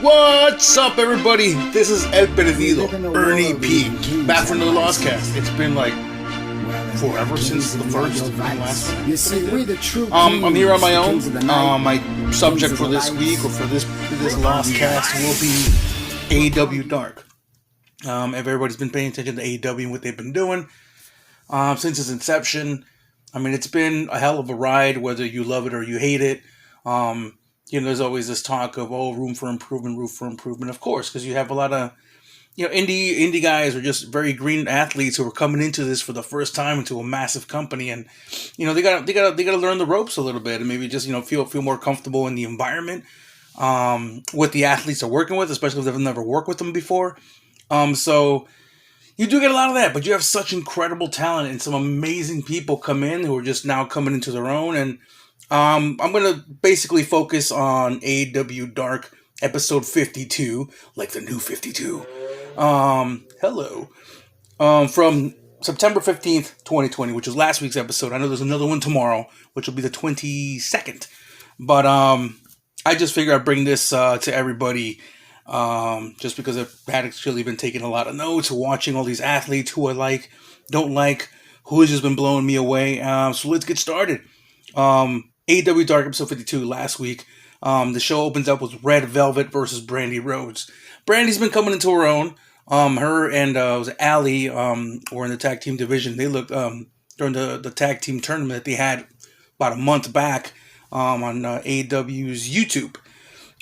What's up, everybody? This is El Perdido, Ernie P, back from the LostCast. It's been like forever since the first and last one. You see, we the true I'm here on my own. My subject for this week or for this LostCast will be AEW Dark. If everybody's been paying attention to AEW and what they've been doing since its inception, I mean, it's been a hell of a ride, whether you love it or you hate it. There's always this talk of, room for improvement, of course, because you have a lot of, indie guys or just very green athletes who are coming into this for the first time into a massive company, and, they gotta learn the ropes a little bit and maybe just, feel more comfortable in the environment, what the athletes are working with, especially if they've never worked with them before. So you do get a lot of that, but you have such incredible talent and some amazing people come in who are just now coming into their own. And I'm going to basically focus on AEW Dark episode 52, like the new 52. Hello. From September 15th, 2020, which was last week's episode. I know there's another one tomorrow, which will be the 22nd. But I just figured I'd bring this to everybody just because I've had actually been taking a lot of notes, watching all these athletes who I like, don't like, who has just been blowing me away. So let's get started. AEW Dark episode 52 last week. The show opens up with Red Velvet versus Brandy Rhodes. Brandy's been coming into her own. Her and it was Allie were in the tag team division. They looked during the tag team tournament that they had about a month back on AEW's YouTube.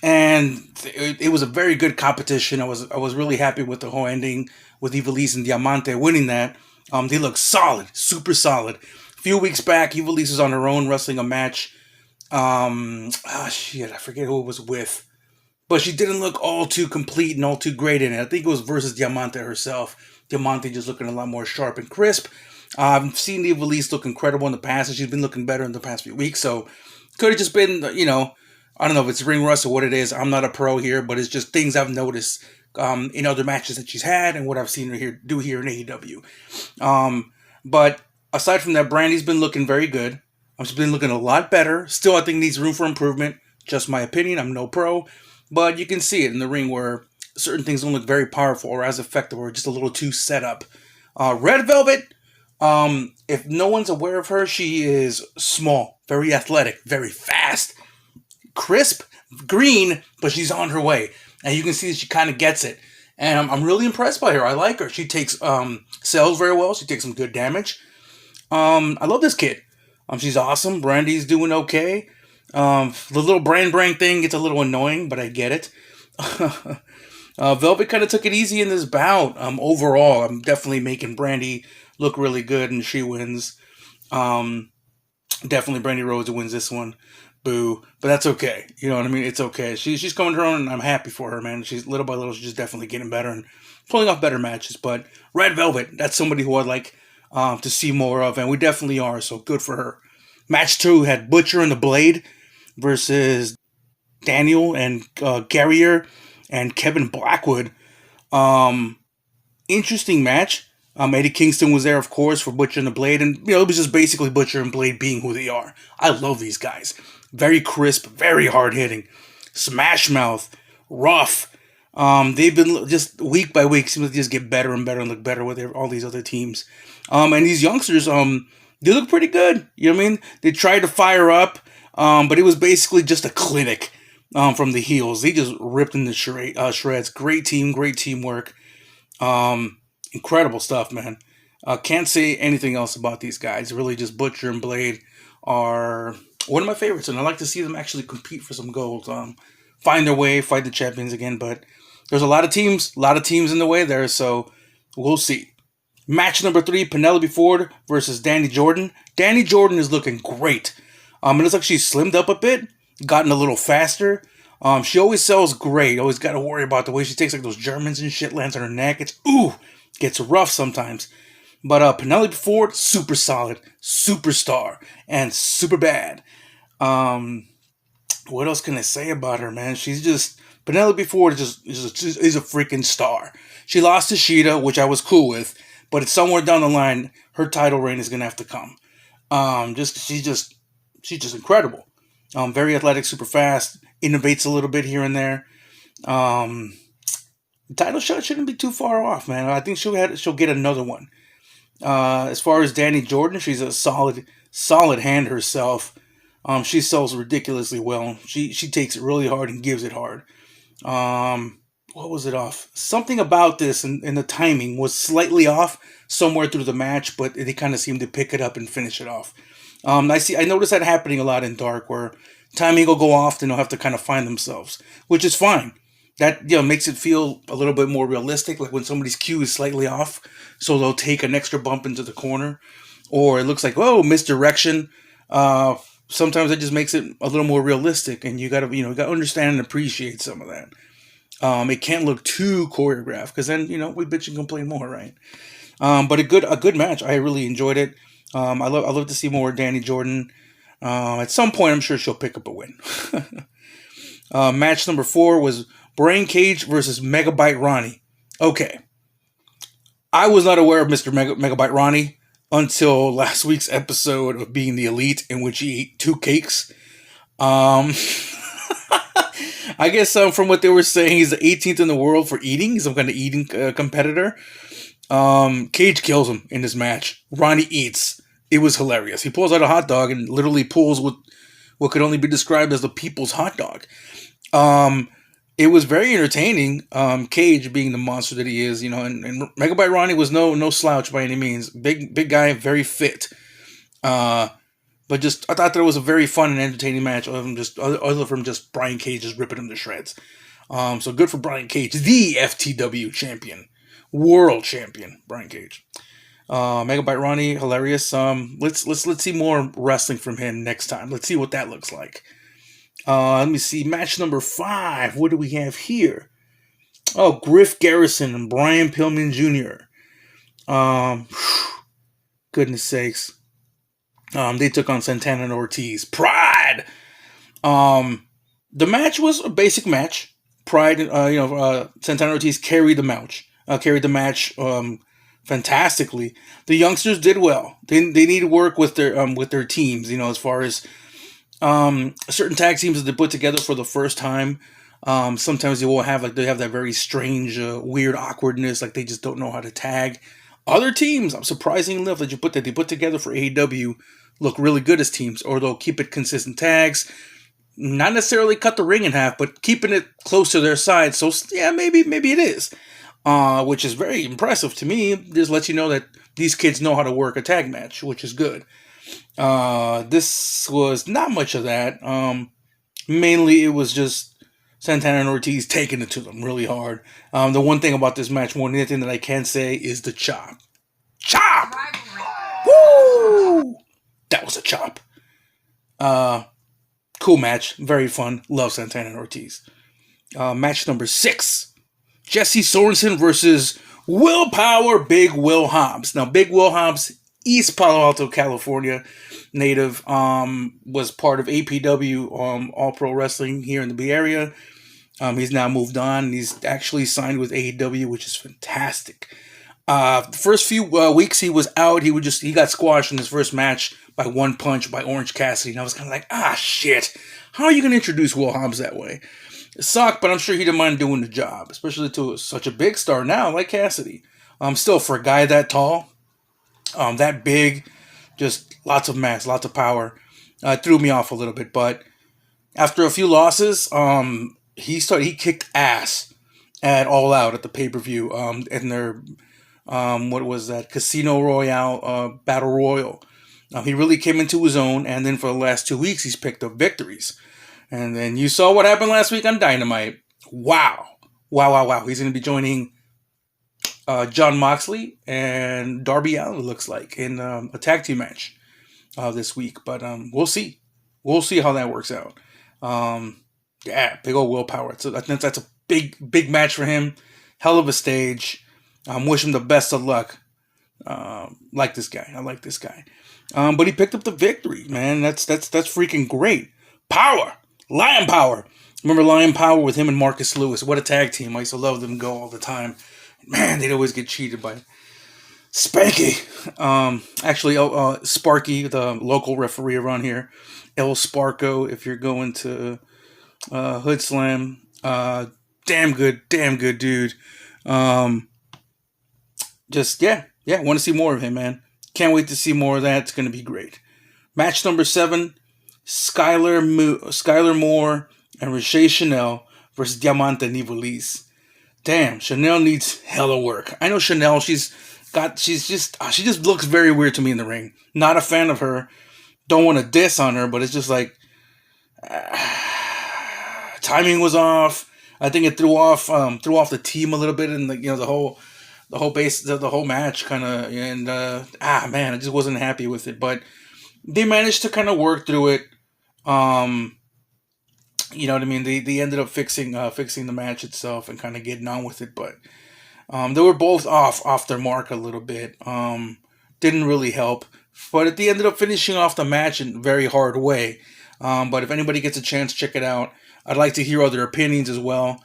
And it was a very good competition. I was really happy with the whole ending with Ivelisse and Diamante winning that. They look solid, super solid. A few weeks back, Ivelisse was on her own wrestling a match. I forget who it was with. But she didn't look all too complete and all too great in it. I think it was versus Diamante herself. Diamante just looking a lot more sharp and crisp. I've seen Ivelisse look incredible in the past, and she's been looking better in the past few weeks. So could have just been, I don't know if it's ring rust or what it is. I'm not a pro here, but it's just things I've noticed in other matches that she's had and what I've seen her do here in AEW. But aside from that, Brandy's been looking very good. She's been looking a lot better. Still, I think needs room for improvement. Just my opinion. I'm no pro. But you can see it in the ring where certain things don't look very powerful or as effective or just a little too set up. Red Velvet, if no one's aware of her, she is small, very athletic, very fast, crisp, green, but she's on her way. And you can see that she kind of gets it. And I'm really impressed by her. I like her. She takes sells very well. She takes some good damage. I love this kid. She's awesome. Brandy's doing okay. The little brand thing gets a little annoying, but I get it. Velvet kind of took it easy in this bout. Overall, I'm definitely making Brandy look really good, and she wins. Definitely Brandy Rhodes wins this one. Boo. But that's okay. You know what I mean? It's okay. She's coming to her own, and I'm happy for her, man. She's little by little, she's just definitely getting better and pulling off better matches. But Red Velvet, that's somebody who I'd like to see more of, and we definitely are, so good for her. Match 2 had Butcher and the Blade versus Daniel and Guerrier and Kevin Blackwood. Interesting match. Eddie Kingston was there, of course, for Butcher and the Blade, and it was just basically Butcher and Blade being who they are. I love these guys. Very crisp, very hard-hitting. Smash mouth, rough. They've been just week by week, seem to just get better and better and look better with all these other teams. And these youngsters, they look pretty good. You know what I mean? They tried to fire up, but it was basically just a clinic from the heels. They just ripped in the shreds. Great team, great teamwork. Incredible stuff, man. Can't say anything else about these guys. Really, just Butcher and Blade are one of my favorites, and I like to see them actually compete for some gold. Find their way, fight the champions again, but there's a lot of teams in the way there, so we'll see. Match number 3, Penelope Ford versus Danny Jordan. Danny Jordan is looking great. It looks like she's slimmed up a bit, gotten a little faster. She always sells great. Always got to worry about the way she takes like those Germans and shit, lands on her neck. Gets rough sometimes. But Penelope Ford, super solid, superstar, and super bad. What else can I say about her, man? Penelope Ford is a freaking star. She lost to Sheeta, which I was cool with, but it's somewhere down the line her title reign is gonna have to come. She's just incredible. Very athletic, super fast, innovates a little bit here and there. Um, the title shot shouldn't be too far off, man. I think she'll get another one. As far as Danny Jordan, she's a solid hand herself. She sells ridiculously well. She takes it really hard and gives it hard. What was it off? Something about this and the timing was slightly off somewhere through the match, but they kind of seemed to pick it up and finish it off. I noticed that happening a lot in Dark, where timing will go off and they'll have to kind of find themselves, which is fine. That makes it feel a little bit more realistic, like when somebody's cue is slightly off, so they'll take an extra bump into the corner, or it looks like misdirection. Sometimes it just makes it a little more realistic, and you gotta understand and appreciate some of that. It can't look too choreographed, because then we bitch and complain more, right? But a good match. I really enjoyed it. I love to see more Danny Jordan. At some point, I'm sure she'll pick up a win. Match number 4 was Brian Cage versus Megabyte Ronnie. Okay, I was not aware of Mr. Megabyte Ronnie until last week's episode of Being the Elite, in which he ate 2 cakes. I guess from what they were saying, he's the 18th in the world for eating. He's some kind of eating competitor. Cage kills him in this match. Ronnie eats. It was hilarious. He pulls out a hot dog and literally pulls what could only be described as the people's hot dog. It was very entertaining. Cage being the monster that he is, and Megabyte Ronnie was no slouch by any means. Big guy, very fit. But just I thought that it was a very fun and entertaining match. Other from just Brian Cage just ripping him to shreds. So good for Brian Cage, the FTW champion, world champion, Brian Cage. Megabyte Ronnie, hilarious. Let's see more wrestling from him next time. Let's see what that looks like. Let me see. Match number 5. What do we have here? Oh, Griff Garrison and Brian Pillman Jr. Goodness sakes. They took on Santana and Ortiz. Pride! The match was a basic match. Pride, Santana and Ortiz carried the match. Fantastically. The youngsters did well. They need to work with their teams, as far as certain tag teams that they put together for the first time. Sometimes they will have that very strange, weird awkwardness, like they just don't know how to tag. Other teams, surprisingly enough, that they put together for AEW look really good as teams, or they'll keep it consistent tags. Not necessarily cut the ring in half, but keeping it close to their side. So yeah, maybe it is. Which is very impressive to me. Just lets you know that these kids know how to work a tag match, which is good. This was not much of that. Mainly it was just Santana and Ortiz taking it to them really hard. The one thing about this match, more than anything that I can say, is the chop. Chop! Woo! That was a chop. Cool match. Very fun. Love Santana and Ortiz. Match number 6. Jesse Sorensen versus Willpower Big Will Hobbs. Now, Big Will Hobbs, East Palo Alto, California native, was part of APW, All Pro Wrestling here in the Bay Area. He's now moved on. He's actually signed with AEW, which is fantastic. The first few weeks he was out, he got squashed in his first match by one punch by Orange Cassidy. And I was kind of like, shit. How are you going to introduce Will Hobbs that way? It sucked, but I'm sure he didn't mind doing the job, especially to such a big star now like Cassidy. Still, for a guy that tall, that big, just lots of mass, lots of power, threw me off a little bit. But after a few losses, he kicked ass at All Out at the pay-per-view, in their what was that, Casino Royale Battle Royal. He really came into his own, and then for the last 2 weeks, he's picked up victories. And then you saw what happened last week on Dynamite. Wow. He's going to be joining Jon Moxley and Darby Allin, it looks like, in a tag team match this week. But we'll see. We'll see how that works out. Big old Willpower. So I think that's a big match for him. Hell of a stage. Wish him the best of luck. Like this guy. I like this guy. But he picked up the victory, man. That's freaking great. Power. Lion Power. Remember Lion Power with him and Marcus Lewis? What a tag team. I used to love them go all the time. Man, they'd always get cheated by Spanky. Sparky, the local referee around here. El Sparko, if you're going to Hood Slam. damn good, dude. Um, just want to see more of him, man. Can't wait to see more of that. It's gonna be great. Match number 7: Skylar Moore and Riche Chanel versus Diamante Nivolis. Damn, Chanel needs hella work. I know Chanel. She just looks very weird to me in the ring. Not a fan of her. Don't want to diss on her, but it's just like timing was off. I think it threw off the team a little bit, and the whole match kind of, and man, I just wasn't happy with it. But they managed to kind of work through it. You know what I mean? They ended up fixing the match itself and kind of getting on with it, but they were both off their mark a little bit. Didn't really help, but they ended up finishing off the match in a very hard way. But if anybody gets a chance, check it out. I'd like to hear other opinions as well.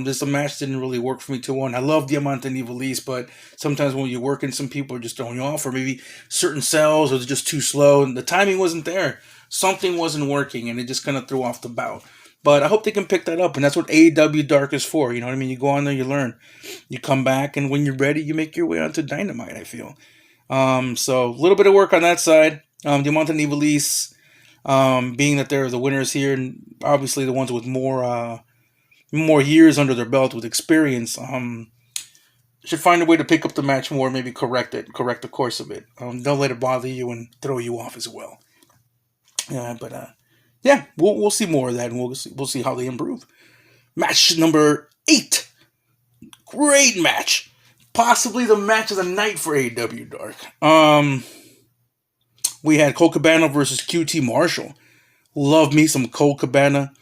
This match didn't really work for me too well. I love Diamante Nivolis, but sometimes when you're working, some people are just throwing you off, or maybe certain cells are just too slow, and the timing wasn't there. Something wasn't working, and it just kind of threw off the bout. But I hope they can pick that up, and that's what AEW Dark is for. You know what I mean? You go on there, you learn. You come back, and when you're ready, you make your way onto Dynamite, I feel. So a little bit of work on that side. Diamante Nivolis, being that they're the winners here, and obviously the ones with more years under their belt with experience, should find a way to pick up the match more, maybe correct the course of it. Don't let it bother you and throw you off as well. We'll see more of that, and we'll see how they improve. Match number 8. Great match. Possibly the match of the night for AEW Dark. We had Colt Cabana versus QT Marshall. Love me some Colt Cabana.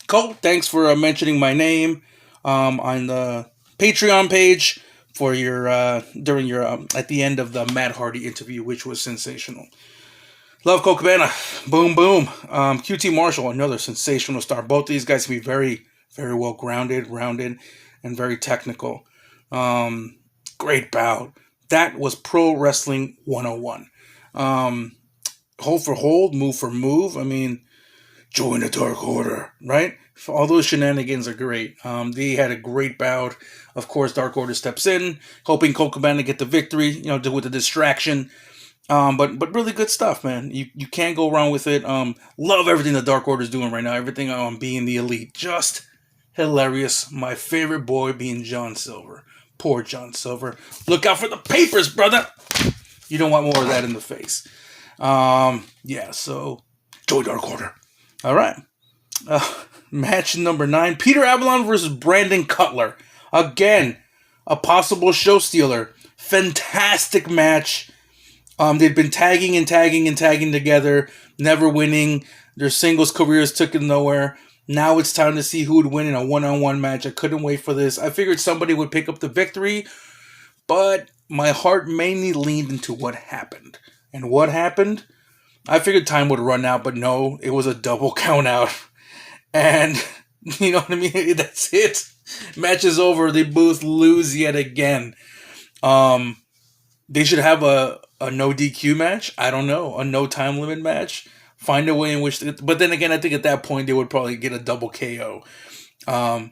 Colt, thanks for mentioning my name on the Patreon page for your during your at the end of the Matt Hardy interview, which was sensational. Love Colt Cabana. Boom, boom. QT Marshall, another sensational star. Both these guys can be very, very well rounded, and very technical. Great bout. That was Pro Wrestling 101. Hold for hold, move for move. I mean, join the Dark Order, right? All those shenanigans are great. They had a great bout. Of course, Dark Order steps in, hoping Colt Cabana get the victory, with the distraction. But really good stuff, man. You can't go wrong with it. Love everything the Dark Order is doing right now. Everything on being the Elite. Just hilarious. My favorite boy being John Silver. Poor John Silver. Look out for the papers, brother. You don't want more of that in the face. So join Dark Order. All right. Match number 9. Peter Avalon versus Brandon Cutler. Again, a possible show stealer. Fantastic match. They'd been tagging together, never winning. Their singles careers took it nowhere. Now it's time to see who would win in a one-on-one match. I couldn't wait for this. I figured somebody would pick up the victory, but my heart mainly leaned into what happened. And what happened? I figured time would run out, but no, it was a double count out. And, you know what I mean? That's it. Match is over. They both lose yet again. They should have a no DQ match. I don't know. A no time limit match. Find a way in which... But then again, I think at that point, they would probably get a double KO. I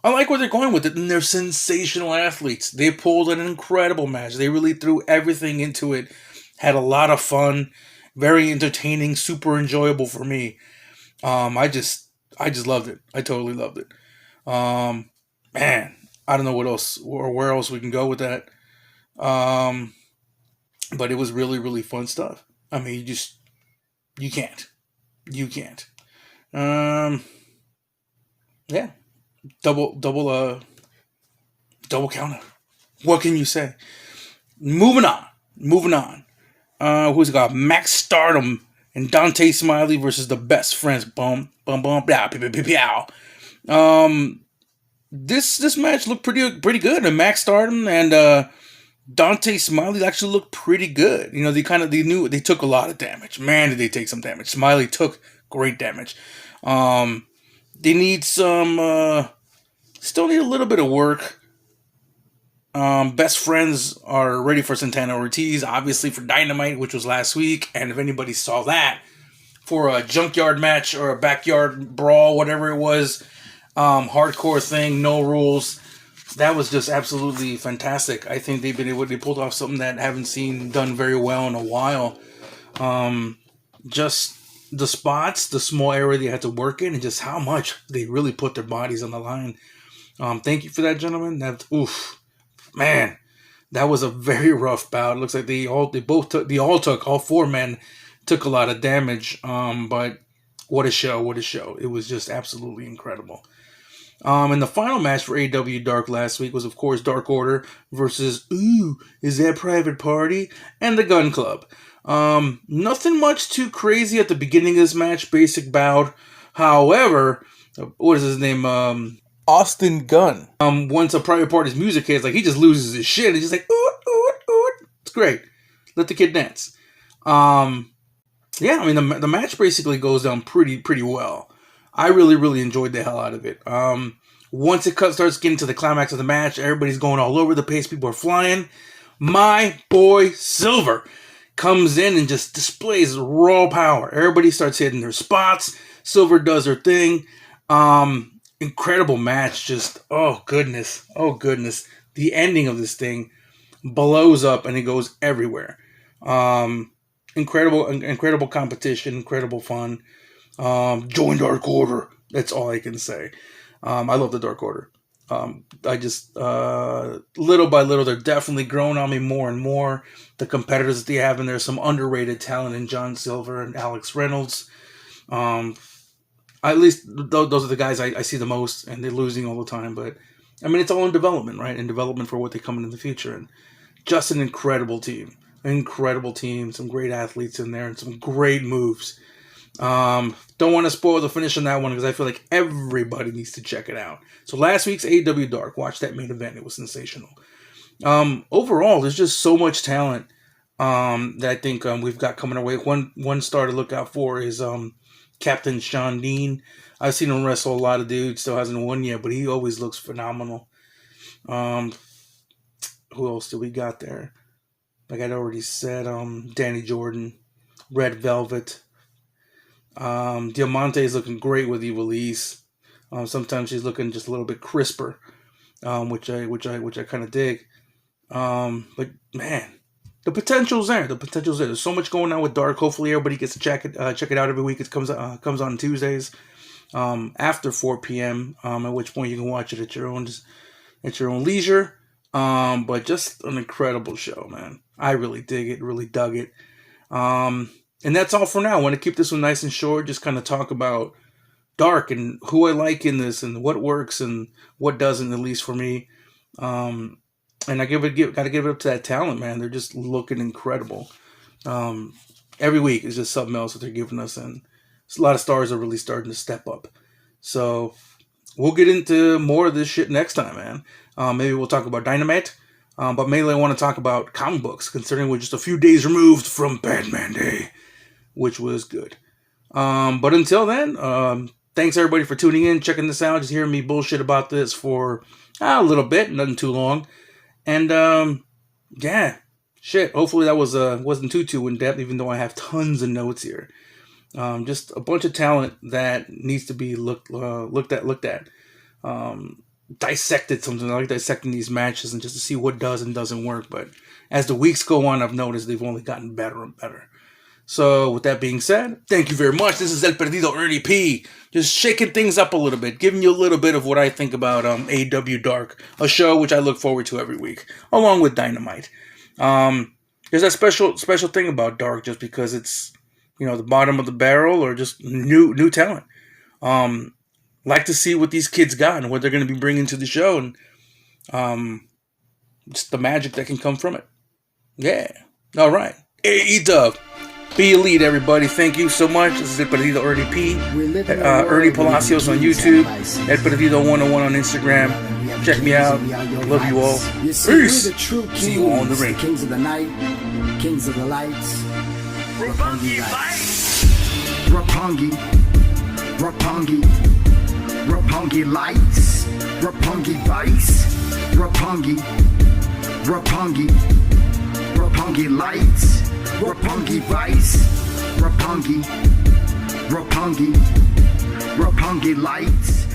like where they're going with it. And they're sensational athletes. They pulled an incredible match. They really threw everything into it. Had a lot of fun. Very entertaining. Super enjoyable for me. I just loved it. I totally loved it. Man, I don't know what else or where else we can go with that. But it was really, really fun stuff. I mean, you can't. Double counter. What can you say? Moving on. Who's got Max Stardom and Dante Smiley versus the Best Friends. Boom, boom, boom, blah, pow, pow, pow. This match looked pretty good. And Max Stardom and Dante Smiley actually looked pretty good. They knew they took a lot of damage. Man, did they take some damage. Smiley took great damage. They need some, still need a little bit of work. Best Friends are ready for Santana Ortiz, obviously for Dynamite, which was last week. And if anybody saw that for a junkyard match or a backyard brawl, whatever it was, hardcore thing, no rules. That was just absolutely fantastic. I think they pulled off something that I haven't seen done very well in a while. Just the spots, the small area they had to work in, and just how much they really put their bodies on the line. Thank you for that, gentlemen. Man, that was a very rough bout. It looks like all 4 men took a lot of damage. But what a show! What a show! It was just absolutely incredible. And the final match for AEW Dark last week was, of course, Dark Order versus Is That Private Party? And the Gun Club. Nothing much too crazy at the beginning of this match. Basic bout. However, what is his name? Austin Gunn. Once a Private Party's music hits, like, he just loses his shit. He's just like, ooh, ooh, ooh. It's great. Let the kid dance. Yeah, I mean, the match basically goes down pretty well. I really, really enjoyed the hell out of it. Once it starts getting to the climax of the match, everybody's going all over the place. People are flying. My boy Silver comes in and just displays raw power. Everybody starts hitting their spots. Silver does her thing. Incredible match. Just, oh goodness. The ending of this thing blows up and it goes everywhere. Incredible competition. Incredible fun. Join Dark Order. That's all I can say. I love the Dark Order. I just, little by little, they're definitely growing on me more and more. The competitors that they have in there, some underrated talent in John Silver and Alex Reynolds. At least those are the guys I see the most, and they're losing all the time. But, I mean, it's all in development, right? In development for what they come in the future. And just an incredible team. Some great athletes in there, and some great moves. Don't want to spoil the finish on that one because I feel like everybody needs to check it out. So last week's AEW Dark, watch that main event. It was sensational. Overall, there's just so much talent that I think we've got coming our way. One star to look out for is Captain Sean Dean. I've seen him wrestle a lot of dudes. Still hasn't won yet, but he always looks phenomenal. Who else do we got there? Like I'd already said, Danny Jordan, Red Velvet. Diamante is looking great with Ivelisse. Sometimes she's looking just a little bit crisper, which I kind of dig. But man, the potential's there. There's so much going on with Dark. Hopefully, everybody gets to check it out every week. It comes on Tuesdays, after 4 p.m. At which point you can watch it at your own leisure. But just an incredible show, man. I really dig it. Really dug it. And that's all for now. I want to keep this one nice and short. Just kind of talk about Dark and who I like in this and what works and what doesn't, at least for me. And I gotta give it up to that talent, man. They're just looking incredible. Every week is just something else that they're giving us, and a lot of stars are really starting to step up. So we'll get into more of this shit next time, man. Maybe we'll talk about Dynamite. But mainly I want to talk about comic books, considering we're just a few days removed from Batman Day, which was good. But until then, thanks everybody for tuning in, checking this out, just hearing me bullshit about this for a little bit, nothing too long. And yeah, shit. Hopefully that wasn't too in depth, even though I have tons of notes here. Just a bunch of talent that needs to be looked at. Dissected something. I like dissecting these matches and just to see what does and doesn't work. But as the weeks go on, I've noticed they've only gotten better and better. So with that being said, thank you very much. This is El Perdido Ernie P. Just shaking things up a little bit, giving you a little bit of what I think about AEW Dark, a show which I look forward to every week, along with Dynamite. There's that special thing about Dark, just because it's, the bottom of the barrel or just new talent. Like to see what these kids got and what they're going to be bringing to the show, and just the magic that can come from it. Yeah. All right. AEW. Be elite, everybody. Thank you so much. This is El Perdido Ernie P. Ernie Palacios on YouTube. El Perdido 101 on Instagram. Check me out. Love you all. Peace. See you all in the ring. Kings of the night. Kings of the lights. Roppongi lights. Roppongi lights. Roppongi vice. Roppongi lights. Roppongi vice. Roppongi lights.